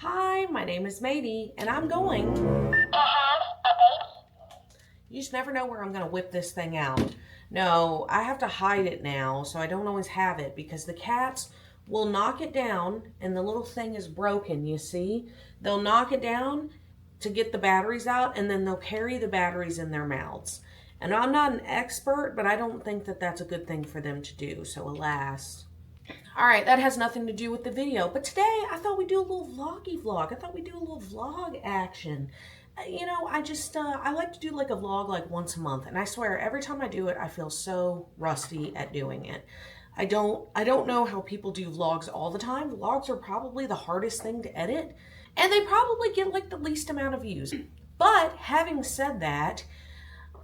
Hi, my name is Maddie, and I'm going. You just never know where I'm going to whip this thing out. No, I have to hide it now, so I don't always have it because the cats will knock it down, and the little thing is broken, you see? They'll knock it down to get the batteries out, and then they'll carry the batteries in their mouths. And I'm not an expert, but I don't think that that's a good thing for them to do, so alas. Alright, that has nothing to do with the video, but today I thought we'd do a little vloggy vlog. I thought we'd do a little vlog action. I like to do like a vlog like once a month, and I swear every time I do it, I feel so rusty at doing it. I don't know how people do vlogs all the time. Vlogs are probably the hardest thing to edit, and they probably get like the least amount of views. But having said that,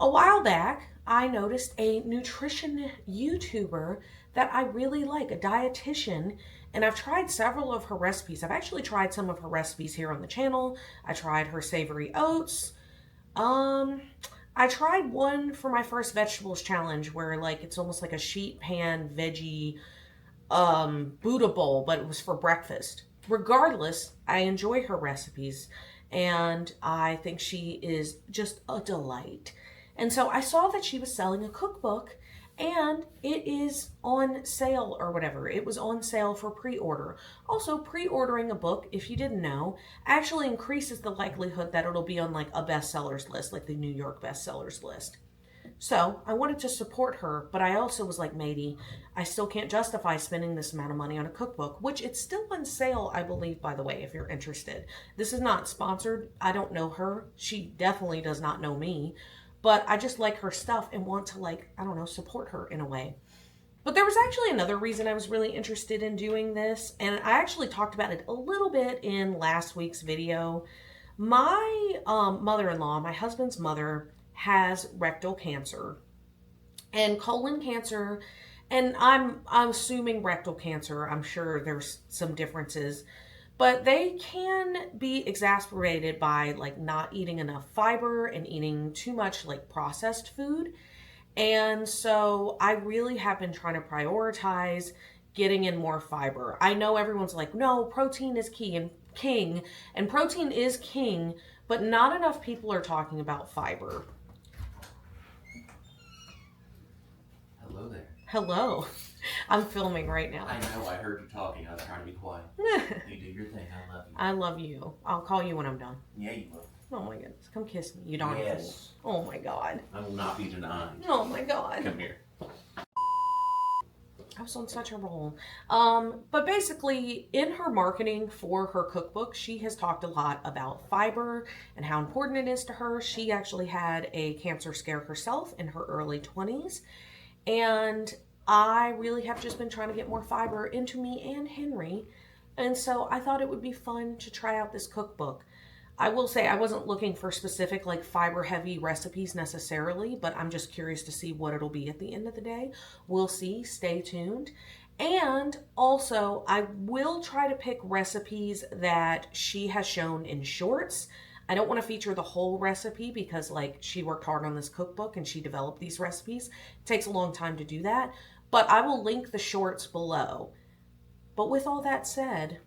a while back, I noticed a nutrition YouTuber that I really like, a dietitian, and I've tried several of her recipes. I've actually tried some of her recipes here on the channel. I tried her savory oats. I tried one for my first vegetables challenge where like it's almost like a sheet pan veggie Buddha bowl, but it was for breakfast. Regardless, I enjoy her recipes and I think she is just a delight. And so I saw that she was selling a cookbook and it is on sale or whatever. It was on sale for pre-order. Also, pre-ordering a book, if you didn't know, actually increases the likelihood that it'll be on like a bestsellers list, like the New York bestsellers list. So I wanted to support her, but I also was like, Maddie, I still can't justify spending this amount of money on a cookbook, which it's still on sale, I believe, by the way, if you're interested. This is not sponsored. I don't know her. She definitely does not know me. But I just like her stuff and want to, like, I don't know, support her in a way. But there was actually another reason I was really interested in doing this, and I actually talked about it a little bit in last week's video. My mother-in-law, my husband's mother, has rectal cancer and colon cancer, and I'm assuming rectal cancer. I'm sure there's some differences. But they can be exacerbated by like not eating enough fiber and eating too much like processed food. And so I really have been trying to prioritize getting in more fiber. I know everyone's like, no, protein is key and king, and protein is king, but not enough people are talking about fiber. Hello there. Hello. I'm filming right now. I know, I heard you talking. I was trying to be quiet. You do your thing. I love you. I love you. I'll call you when I'm done. Yeah, you will. Oh my goodness. Come kiss me, you darn fool. Yes. Oh my God. I will not be denied. Oh my God. Come here. I was on such a roll. But basically, in her marketing for her cookbook, she has talked a lot about fiber and how important it is to her. She actually had a cancer scare herself in her early 20s. And I really have just been trying to get more fiber into me and Henry. And so I thought it would be fun to try out this cookbook. I will say I wasn't looking for specific like fiber heavy recipes necessarily, but I'm just curious to see what it'll be at the end of the day. We'll see. Stay tuned. And also I will try to pick recipes that she has shown in shorts. I don't want to feature the whole recipe because like she worked hard on this cookbook and she developed these recipes. It takes a long time to do that, but I will link the shorts below. But with all that said,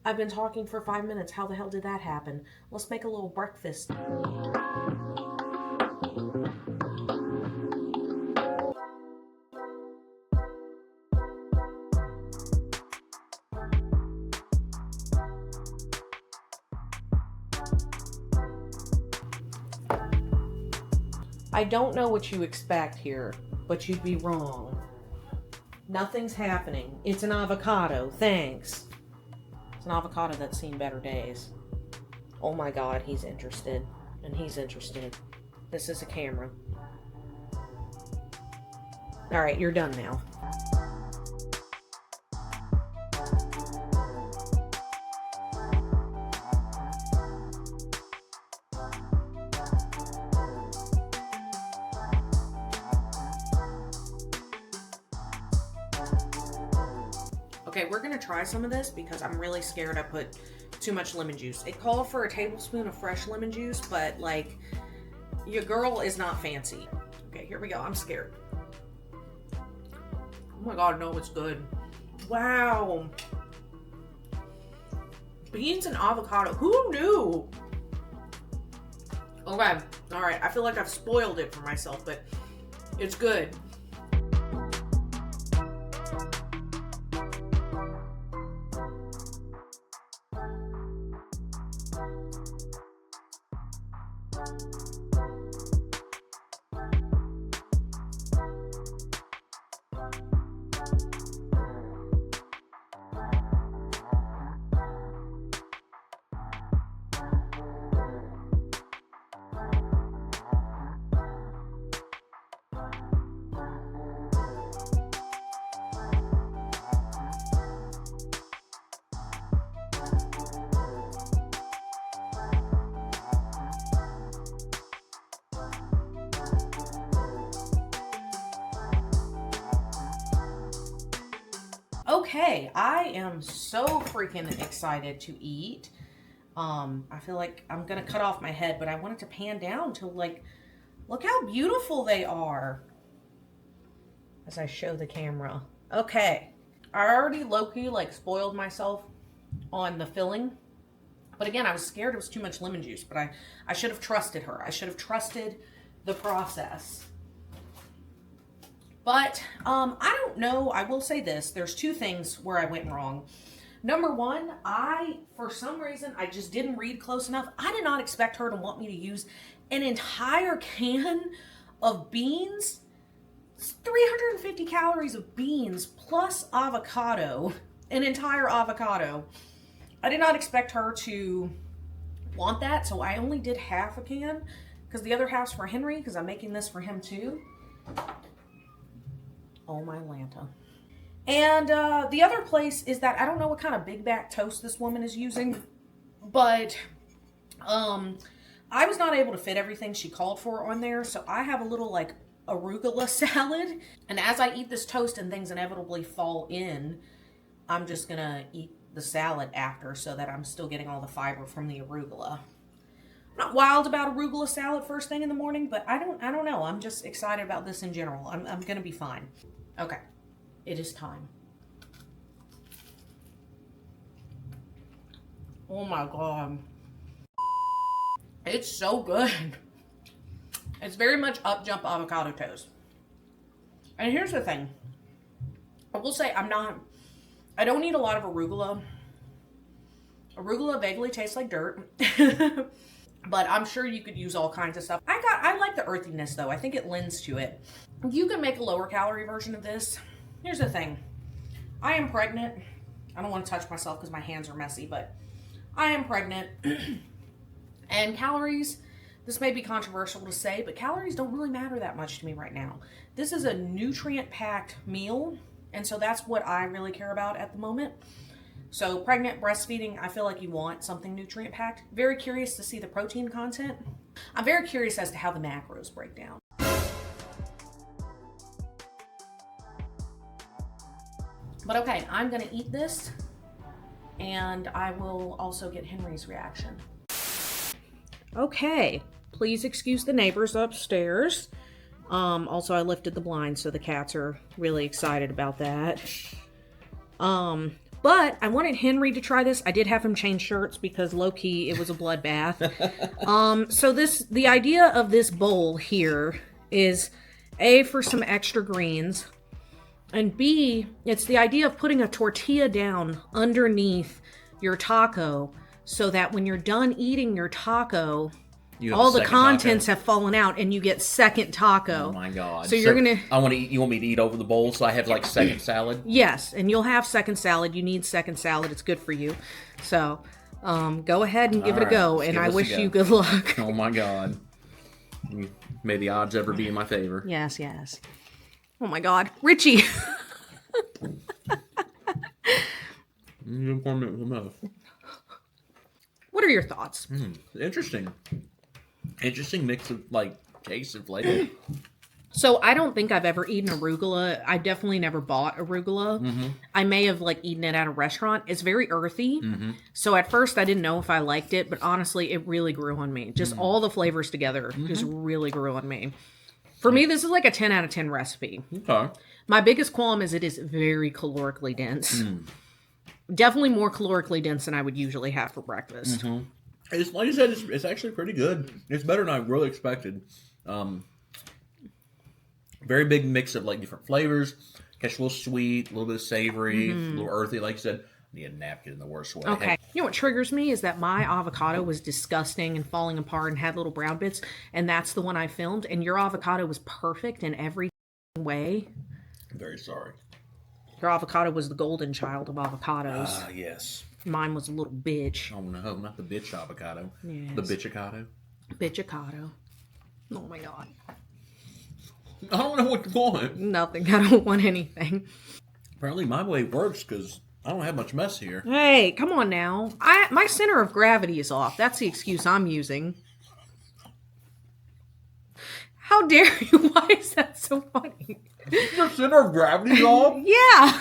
I've been talking for 5 minutes. How the hell did that happen? Let's make a little breakfast. I don't know what you expect here, but you'd be wrong. Nothing's happening. It's an avocado. Thanks. It's an avocado that's seen better days. Oh my God, he's interested. And he's interested. This is a camera. All right, you're done now. Okay, we're gonna try some of this because I'm really scared I put too much lemon juice. It called for a tablespoon of fresh lemon juice, but like, your girl is not fancy. Okay, here we go. I'm scared. Oh my God, no, it's good. Wow. Beans and avocado. Who knew? Okay. All right. I feel like I've spoiled it for myself, but it's good. Okay, I am so freaking excited to eat. I feel like I'm gonna cut off my head, but I wanted to pan down to like, look how beautiful they are. As I show the camera. Okay, I already low-key like spoiled myself on the filling. But again, I was scared it was too much lemon juice, but I should have trusted her. I should have trusted the process. But I don't know. I will say this. There's two things where I went wrong. Number one, for some reason, I just didn't read close enough. I did not expect her to want me to use an entire can of beans. It's 350 calories of beans plus avocado. An entire avocado. I did not expect her to want that, so I only did half a can because the other half's for Henry because I'm making this for him too. Oh my Lanta. And the other place is that I don't know what kind of big back toast this woman is using, but I was not able to fit everything she called for on there, so I have a little like arugula salad, and as I eat this toast and things inevitably fall in, I'm just gonna eat the salad after so that I'm still getting all the fiber from the arugula. I'm not wild about arugula salad first thing in the morning, but I don't know. I'm just excited about this in general. I'm gonna be fine. Okay, it is time. Oh my God. It's so good. It's very much up jump avocado toast. And here's the thing. I will say I don't eat a lot of arugula. Arugula vaguely tastes like dirt. But I'm sure you could use all kinds of stuff. I like the earthiness though. I think it lends to it. You can make a lower calorie version of this. Here's the thing. I am pregnant. I don't want to touch myself because my hands are messy, but I am pregnant. And calories, this may be controversial to say, but calories don't really matter that much to me right now. This is a nutrient-packed meal, and so that's what I really care about at the moment. So pregnant, breastfeeding, I feel like you want something nutrient-packed. Very curious to see the protein content. I'm very curious as to how the macros break down. But okay, I'm gonna eat this, and I will also get Henry's reaction. Okay, please excuse the neighbors upstairs. Also, I lifted the blinds, so the cats are really excited about that. But I wanted Henry to try this. I did have him change shirts because low-key it was a bloodbath. So the idea of this bowl here is A, for some extra greens, and B, it's the idea of putting a tortilla down underneath your taco so that when you're done eating your taco, all the contents have fallen out and you get second taco. Oh my God. So you're gonna... I want to eat, you want me to eat over the bowl so I have like second salad? Yes, and you'll have second salad. You need second salad. It's good for you. So go ahead and give it a go, and I wish you good luck. Oh my God. May the odds ever be in my favor. Yes, yes. Oh my God. Richie! What are your thoughts? Interesting. Interesting mix of like taste and flavor. So I don't think I've ever eaten arugula. I definitely never bought arugula. Mm-hmm. I may have like eaten it at a restaurant. It's very earthy. Mm-hmm. So at first I didn't know if I liked it, but honestly it really grew on me. Just all the flavors together just really grew on me. For me, this is like a 10 out of 10 recipe. Okay. My biggest qualm is it is very calorically dense. Definitely more calorically dense than I would usually have for breakfast. Mm-hmm. It's like I said, it's actually pretty good. It's better than I really expected. Very big mix of like different flavors. Catch a little sweet, a little bit of savory, a little earthy. Like you said, I need a napkin in the worst way. Okay. You know what triggers me is that my avocado was disgusting and falling apart and had little brown bits, and that's the one I filmed. And your avocado was perfect in every way. I'm very sorry. Your avocado was the golden child of avocados. Ah, yes. Mine was a little bitch. Oh no, not the bitch avocado. Yes. The bitchicado. Bitchicado. Oh my god. I don't know what you want. Nothing. I don't want anything. Apparently my way works because I don't have much mess here. Hey, come on now. My center of gravity is off. That's the excuse I'm using. How dare you? Why is that so funny? Your center of gravity's off? Yeah.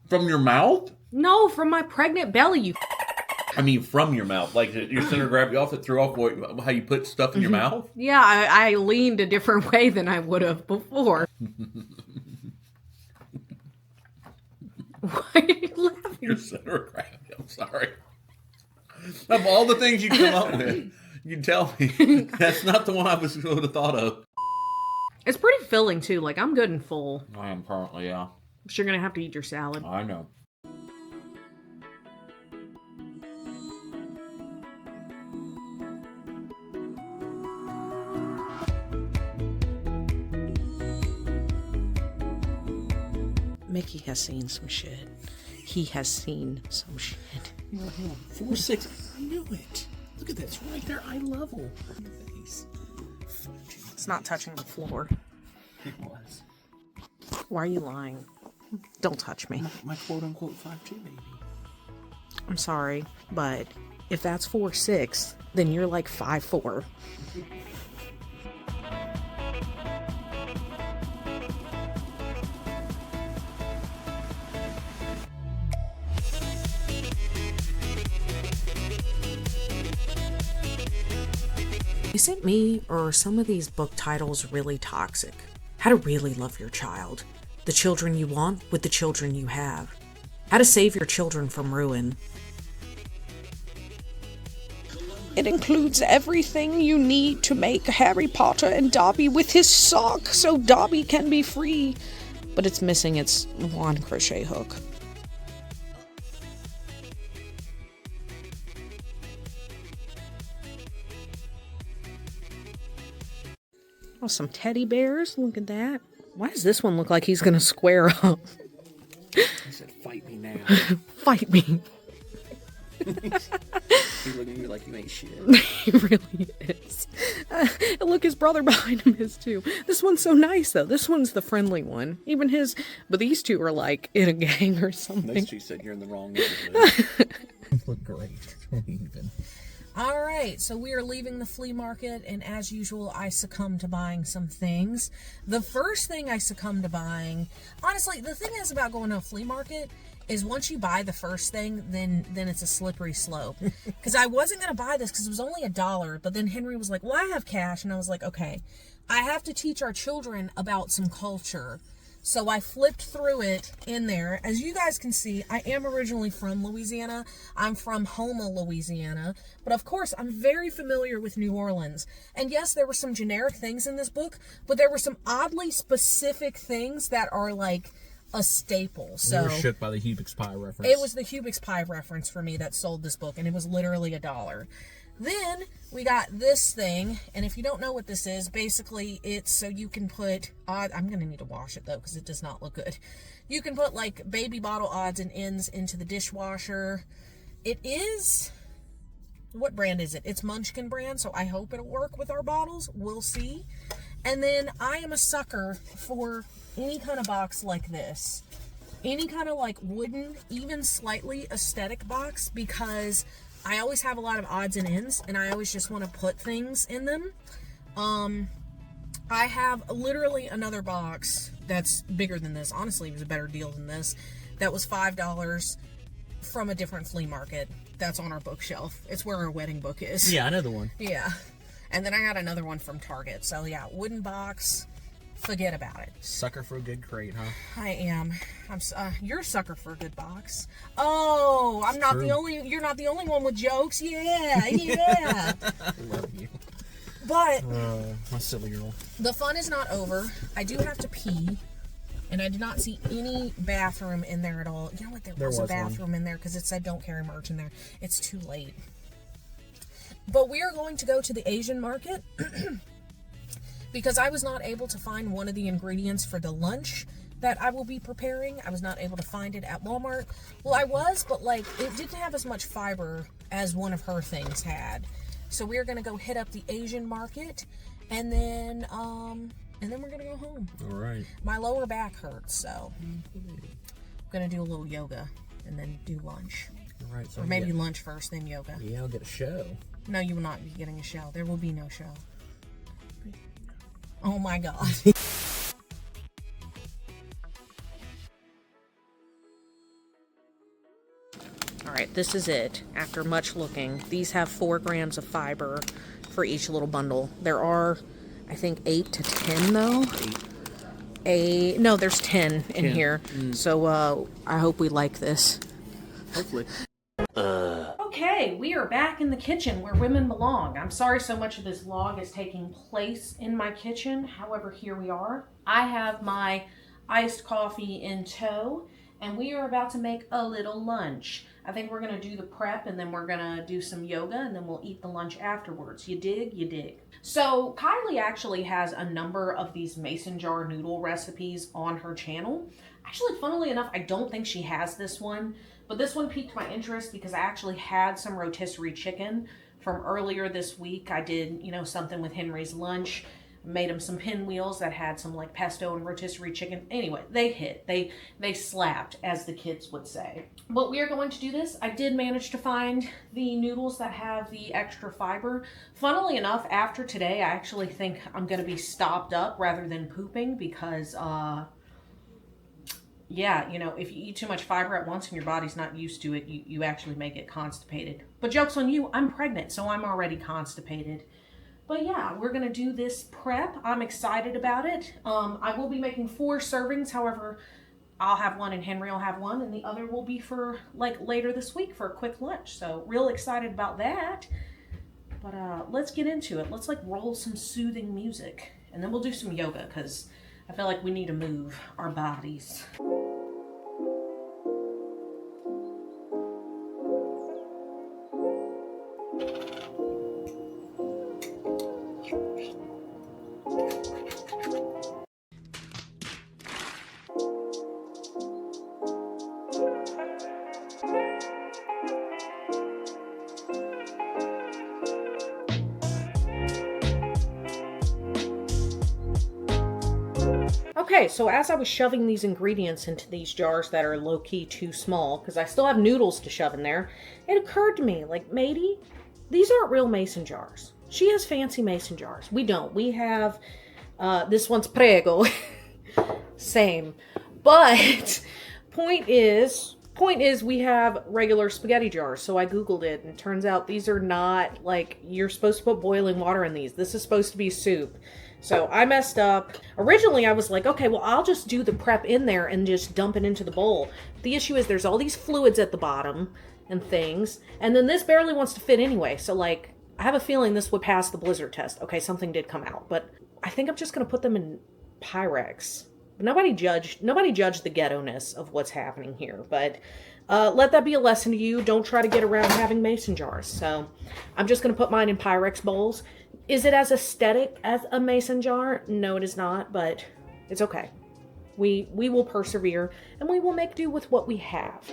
From your mouth? No, from my pregnant belly, you. I mean, from your mouth. Like, your center of gravity off, it threw off how you put stuff in your mouth? Yeah, I leaned a different way than I would have before. Why are you laughing? Your center of gravity. I'm sorry. Of all the things you come up with, you tell me that's not the one I would have thought of. It's pretty filling, too. Like, I'm good and full. I am currently, yeah. But you're going to have to eat your salad. I know. Mickey has seen some shit. He has seen some shit. 4-6. I knew it. Look at this right there, eye level. It's not touching the floor. It was. Why are you lying? Don't touch me. My quote-unquote 5'2", baby. I'm sorry, but if that's 4'6", then you're like 5'4". Is it me, or are some of these book titles really toxic? How to really love your child. The children you want with the children you have. How to save your children from ruin. It includes everything you need to make Harry Potter and Dobby with his sock so Dobby can be free. But it's missing its one crochet hook. Oh, some teddy bears. Look at that. Why does this one look like he's gonna square up? I said, fight me now. Fight me. He's looking at me like you ain't shit. He really is. And look, his brother behind him is too. This one's so nice, though. This one's the friendly one. Even his... But these two are like in a gang or something. Those two said you're in the wrong neighborhood. Look great. Don't even. All right, so we are leaving the flea market, and as usual, I succumb to buying some things. The first thing I succumb to buying, honestly, the thing is about going to a flea market is once you buy the first thing, then it's a slippery slope. Because I wasn't going to buy this because it was only $1, but then Henry was like, well, I have cash, and I was like, okay, I have to teach our children about some culture. So I flipped through it in there. As you guys can see, I am originally from Louisiana. I'm from Houma, Louisiana. But of course, I'm very familiar with New Orleans. And yes, there were some generic things in this book, but there were some oddly specific things that are like a staple. So we were shook by the Hubix Pie reference. It was the Hubix Pie reference for me that sold this book, and it was literally $1. Then we got this thing, and if you don't know what this is, basically it's so you can put I'm gonna need to wash it though because it does not look good. You can put like baby bottle odds and ends into the dishwasher. It is, what brand is it? It's Munchkin brand, so I hope it'll work with our bottles. We'll see. And then I am a sucker for any kind of box like this. Any kind of like wooden, even slightly aesthetic box, because I always have a lot of odds and ends, and I always just want to put things in them. I have literally another box that's bigger than this. Honestly, it was a better deal than this. That was $5 from a different flea market. That's on our bookshelf. It's where our wedding book is. Yeah, I know the one. Yeah. And then I got another one from Target. So yeah, wooden box, forget about it. Sucker for a good crate, huh? I am. You're a sucker for a good box. Oh, I'm not True. the only. You're not the only one with jokes. Yeah, yeah. I love you. But My silly girl. the fun is not over. I do have to pee. And I did not see any bathroom in there at all. You know what? There was a bathroom in there because it said don't carry merch in there. It's too late. But we are going to go to the Asian market because I was not able to find one of the ingredients for the lunch that I will be preparing. I was not able to find it at Walmart. Well, I was, but like it didn't have as much fiber as one of her things had. So we're going to go hit up the Asian market and then we're going to go home. All right. My lower back hurts, so I'm going to do a little yoga and then do lunch. All right. So Or maybe lunch first, then yoga. Yeah, I'll get a show. No, you will not be getting a show. There will be no show. Oh my God. All right, this is it. After much looking, these have 4 grams of fiber for each little bundle. There are, I think, 8 to 10 though. No, there's 10 in here. So I hope we like this. Hopefully. Okay, we are back in the kitchen where women belong. I'm sorry so much of this vlog is taking place in my kitchen. However, here we are. I have my iced coffee in tow, and we are about to make a little lunch. I think we're going to do the prep, and then we're going to do some yoga, and then we'll eat the lunch afterwards. You dig? You dig. So Kylie actually has a number of these mason jar noodle recipes on her channel. Actually, funnily enough, I don't think she has this one, but this one piqued my interest because I actually had some rotisserie chicken from earlier this week. I did, something with Henry's lunch. Made him some pinwheels that had some like pesto and rotisserie chicken. Anyway, they hit. They slapped, as the kids would say. But we are going to do this. I did manage to find the noodles that have the extra fiber. Funnily enough, after today, I actually think I'm going to be stopped up rather than pooping because, yeah, if you eat too much fiber at once and your body's not used to it, you actually may get constipated. But joke's on you, I'm pregnant, so I'm already constipated. But yeah, we're going to do this prep. I'm excited about it. I will be making 4 servings. However, I'll have one and Henry will have one. And the other will be for like later this week for a quick lunch. So real excited about that. But let's get into it. Let's like roll some soothing music. And then we'll do some yoga because I feel like we need to move our bodies. Okay, so as I was shoving these ingredients into these jars that are low-key too small, because I still have noodles to shove in there, it occurred to me, like, Maddie, these aren't real mason jars. She has fancy mason jars. We don't. We have, this one's Prego. Same. But, point is we have regular spaghetti jars. So I Googled it, and it turns out these are not, like, you're supposed to put boiling water in these. This is supposed to be soup. So I messed up. Originally, I was like, okay, well, I'll just do the prep in there and just dump it into the bowl. The issue is there's all these fluids at the bottom and things. And then this barely wants to fit anyway. So, like, I have a feeling this would pass the blizzard test. Okay, something did come out. But I think I'm just going to put them in Pyrex. But nobody judged the ghetto-ness of what's happening here. But let that be a lesson to you. Don't try to get around having mason jars. So I'm just going to put mine in Pyrex bowls. Is it as aesthetic as a mason jar? No, it is not, but it's okay. We will persevere, and we will make do with what we have.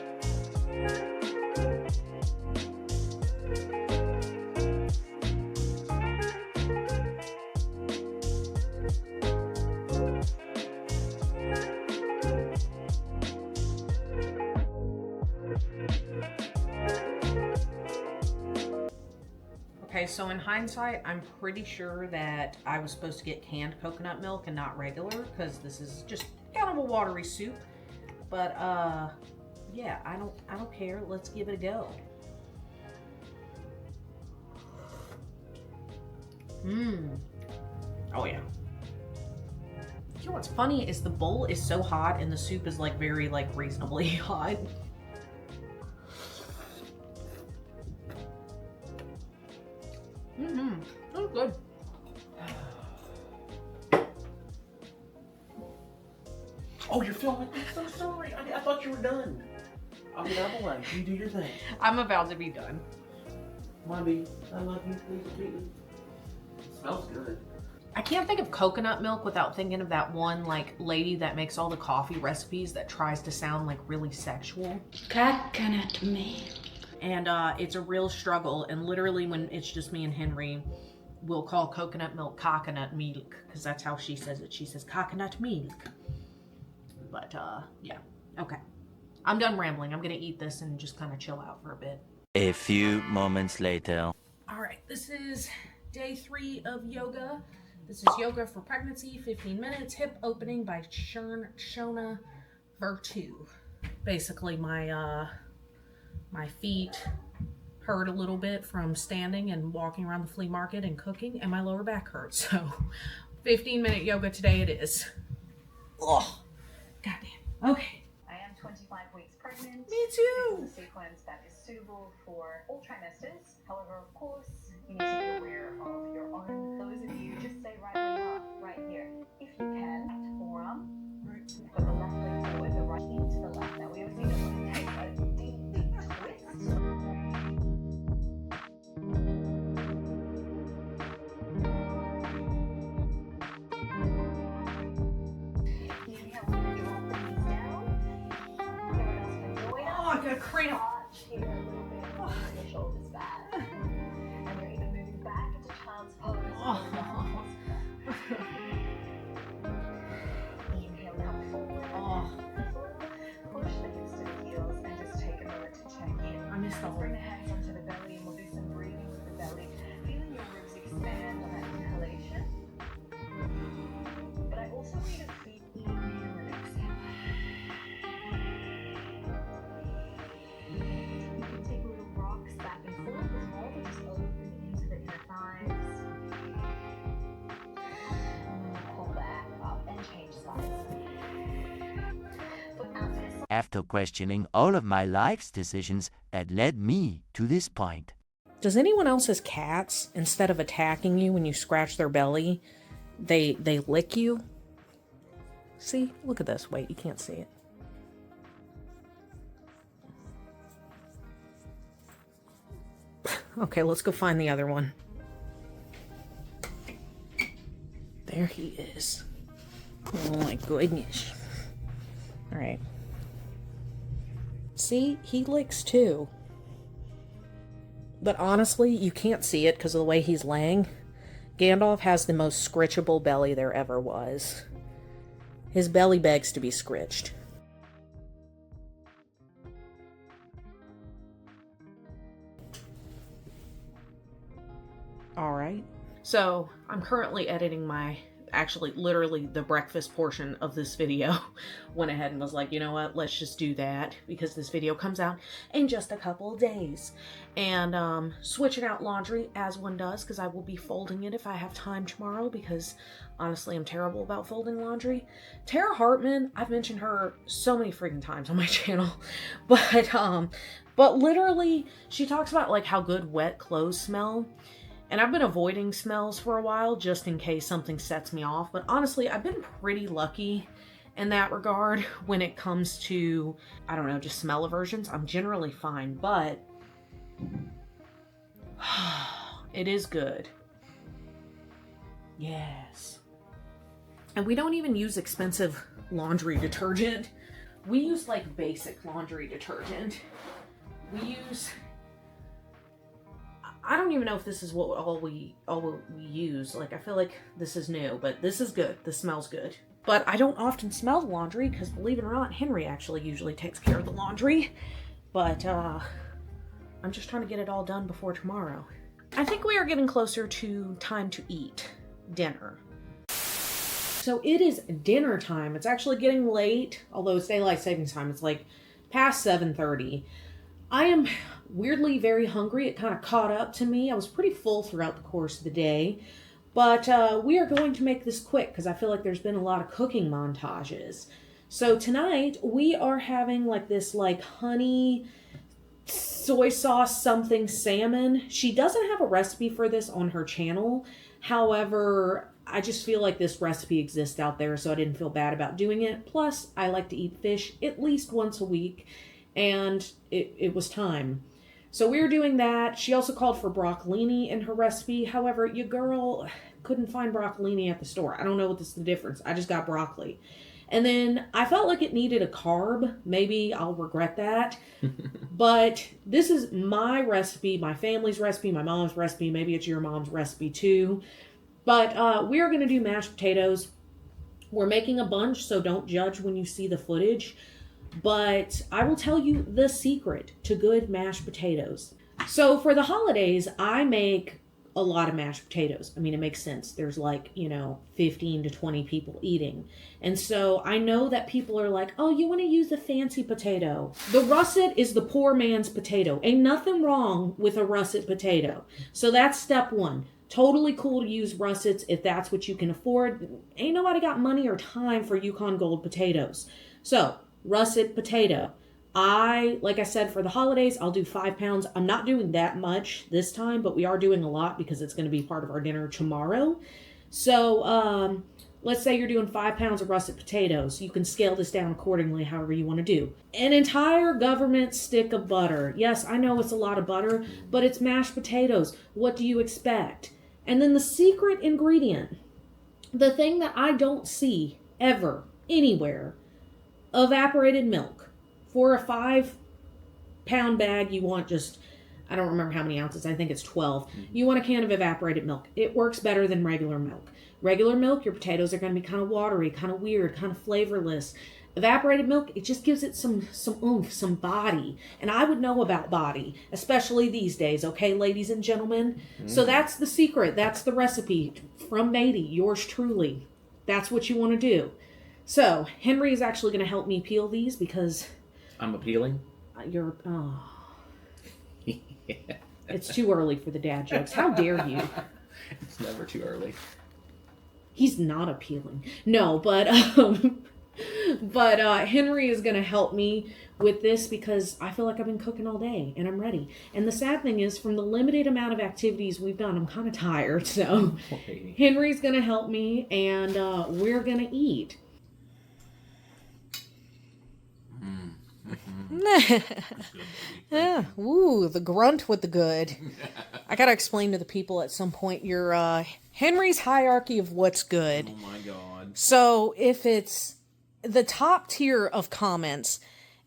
Okay, so in hindsight, I'm pretty sure that I was supposed to get canned coconut milk and not regular, because this is just kind of a watery soup. But yeah, I don't care. Let's give it a go. Oh yeah. You know what's funny is the bowl is so hot and the soup is like very like reasonably hot. Oh, good. Oh, you're filming? I'm so sorry. I thought you were done. I'll get out of the way. You do your thing. I'm about to be done. Mommy, I love you. Please treat me. It smells good. I can't think of coconut milk without thinking of that one like lady that makes all the coffee recipes that tries to sound like really sexual. Coconut milk. And it's a real struggle. And literally when it's just me and Henry, we'll call coconut milk coconut milk because that's how she says it. She says coconut milk. But yeah, okay. I'm done rambling. I'm gonna eat this and just kind of chill out for a bit. A few moments later. All right, this is day 3 of yoga. This is yoga for pregnancy, 15 minutes, hip opening by Shona Vertu. Basically, my feet hurt a little bit from standing and walking around the flea market and cooking, and my lower back hurts. So, 15-minute yoga today it is. Oh, goddamn. Okay. I am 25 weeks pregnant. Me too. This is a sequence that is suitable for all trimesters. However, of course, you need to be aware of your own. Those of you, just stay right where you are, right here. If you can, forearm. You've got the left leg forward, the right knee to the left. Now, we obviously don't want to take a deep, deep twist. Inhale, we're going to drop the knees down. Everyone else can join us. Oh, I got a cradle. Arch here a little bit, push your shoulders back. And you're even moving back into child's pose. Inhale, come forward. Push the hips to the heels and just take a moment to check in. I missed the whole Bring the hands onto the belly and we'll do some breathing with the belly. Feeling your ribs expand on that inhalation. But I also want you to feel inhale and exhale. You can take little rocks back and forth as well to just open into the inner thighs. And then pull back up and change sides. Foot out to the side. After questioning all of my life's decisions that led me to this point. Does anyone else's cats, instead of attacking you when you scratch their belly, they lick you? See? Look at this. Wait, you can't see it. Okay, let's go find the other one. There he is. Oh my goodness. Alright. See? He licks too. But honestly, you can't see it because of the way he's laying. Gandalf has the most scritchable belly there ever was. His belly begs to be scritched. Alright. So, I'm currently editing literally the breakfast portion of this video. Went ahead and was like, you know what, let's just do that because this video comes out in just a couple of days. And switching out laundry as one does because I will be folding it if I have time tomorrow because honestly I'm terrible about folding laundry. Tara Hartman, I've mentioned her so many freaking times on my channel, but literally she talks about like how good wet clothes smell. And I've been avoiding smells for a while just in case something sets me off. But honestly, I've been pretty lucky in that regard when it comes to, I don't know, just smell aversions. I'm generally fine, but it is good. Yes. And we don't even use expensive laundry detergent. We use like basic laundry detergent. We use... I don't even know if this is what all we use. Like, I feel like this is new, but this is good. This smells good. But I don't often smell the laundry because, believe it or not, Henry actually usually takes care of the laundry. But I'm just trying to get it all done before tomorrow. I think we are getting closer to time to eat dinner. So it is dinner time. It's actually getting late, although it's daylight savings time. It's like past 7:30. I am weirdly very hungry. It kind of caught up to me. I was pretty full throughout the course of the day, But we are going to make this quick because I feel like there's been a lot of cooking montages. So tonight we are having like this like honey soy sauce something salmon. She doesn't have a recipe for this on her channel. However, I just feel like this recipe exists out there, so I didn't feel bad about doing it. Plus, I like to eat fish at least once a week, and it was time. So we were doing that. She also called for broccolini in her recipe. However, your girl couldn't find broccolini at the store. I don't know what is the difference. I just got broccoli. And then I felt like it needed a carb. Maybe I'll regret that. But this is my recipe, my family's recipe, my mom's recipe. Maybe it's your mom's recipe too. But we are going to do mashed potatoes. We're making a bunch, so don't judge when you see the footage. But I will tell you the secret to good mashed potatoes. So for the holidays, I make a lot of mashed potatoes. I mean, it makes sense. There's like, 15 to 20 people eating. And so I know that people are like, oh, you want to use a fancy potato. The russet is the poor man's potato. Ain't nothing wrong with a russet potato. So that's step one. Totally cool to use russets if that's what you can afford. Ain't nobody got money or time for Yukon Gold potatoes. So, russet potato. Like I said, for the holidays, I'll do 5 pounds. I'm not doing that much this time, but we are doing a lot because it's going to be part of our dinner tomorrow. So, let's say you're doing 5 pounds of russet potatoes. You can scale this down accordingly, however you want to do. An entire government stick of butter. Yes, I know it's a lot of butter, but it's mashed potatoes. What do you expect? And then the secret ingredient, the thing that I don't see ever, anywhere, evaporated milk. For a 5 pound bag, you want just, I don't remember how many ounces, I think it's 12. You want a can of evaporated milk. It works better than regular milk. Regular milk, your potatoes are going to be kind of watery, kind of weird, kind of flavorless. Evaporated milk, it just gives it some oomph, some body. And I would know about body, especially these days, okay, ladies and gentlemen? So that's the secret. That's the recipe from Maddie, yours truly. That's what you want to do. So, Henry is actually going to help me peel these because... I'm appealing? You're... Oh. It's too early for the dad jokes. How dare you? It's never too early. He's not appealing. No, but Henry is going to help me with this because I feel like I've been cooking all day and I'm ready. And the sad thing is, from the limited amount of activities we've done, I'm kind of tired. So Henry's going to help me and we're going to eat. Yeah. Ooh, the grunt with the good. I gotta explain to the people at some point your Henry's hierarchy of what's good. Oh my god. So if it's the top tier of comments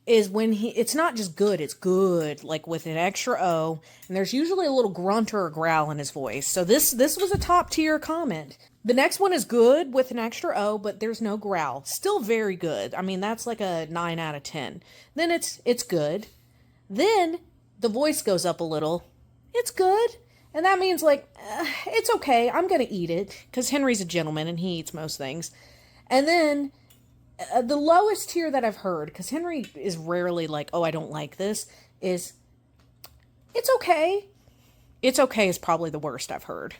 is when it's not just good, it's good, like with an extra O, and there's usually a little grunt or a growl in his voice. So this was a top tier comment. The next one is good with an extra O, but there's no growl. Still very good. I mean, that's like a 9 out of 10. Then it's good. Then the voice goes up a little. It's good. And that means like, it's okay. I'm going to eat it because Henry's a gentleman and he eats most things. And then the lowest tier that I've heard, because Henry is rarely like, oh, I don't like this, is it's okay. It's okay is probably the worst I've heard.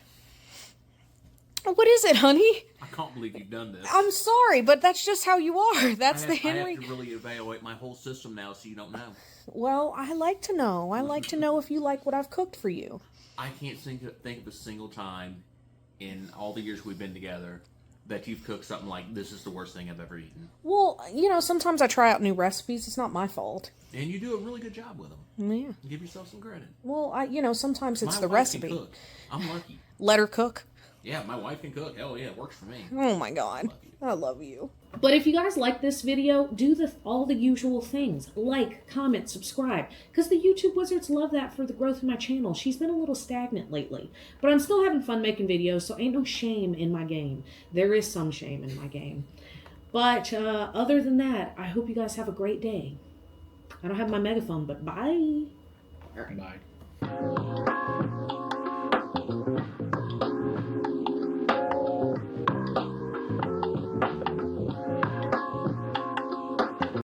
What is it, honey? I can't believe you've done this. I'm sorry, but that's just how you are. That's the Henry. I have to really evaluate my whole system now so you don't know. Well, I like to know. I like to know if you like what I've cooked for you. I can't think of a single time in all the years we've been together that you've cooked something like, this is the worst thing I've ever eaten. Well, sometimes I try out new recipes. It's not my fault. And you do a really good job with them. Yeah. Give yourself some credit. Well, sometimes it's my the wife recipe. Can cook. I'm lucky. Let her cook. Yeah, my wife can cook. Hell yeah, it works for me. Oh my god. I love you. But if you guys like this video, do all the usual things. Like, comment, subscribe. Because the YouTube wizards love that for the growth of my channel. She's been a little stagnant lately. But I'm still having fun making videos, so ain't no shame in my game. There is some shame in my game. But other than that, I hope you guys have a great day. I don't have my megaphone, but bye. Bye.